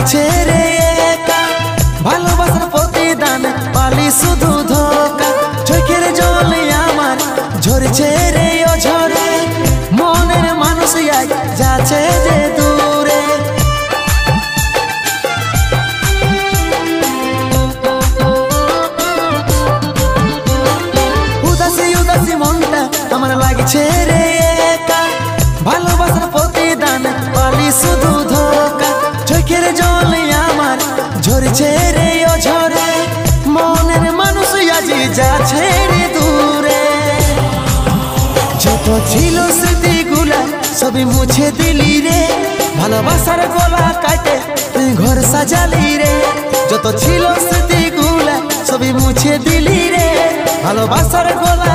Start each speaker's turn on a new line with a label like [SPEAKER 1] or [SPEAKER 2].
[SPEAKER 1] লাগছে রে একা, ভালোবাসার প্রতিদান পালি শুধু ধোকা। চোখের জলে আমার ঝরছে রে ও ঝরে, মনের মানুষ আজ যাচ্ছে যে দূরে। উদাসী উদাসী মনটা আমার লাগছে রে একা, ভালোবাসার প্রতিদান পালি শুধু ধোকা। চোখের জলে আমার ঝরছে রে ও ঝরে, মনের মানুষ আজ যাচ্ছে রে দূরে। যত ছিল স্মৃতিগুলা সবই মুছে দিলি রে, ভালোবাসার গলা কাটে তুই ঘর সাজালি রে। যত ছিল স্মৃতিগুলা সবই মুছে দিলি রে, ভালোবাসার গলা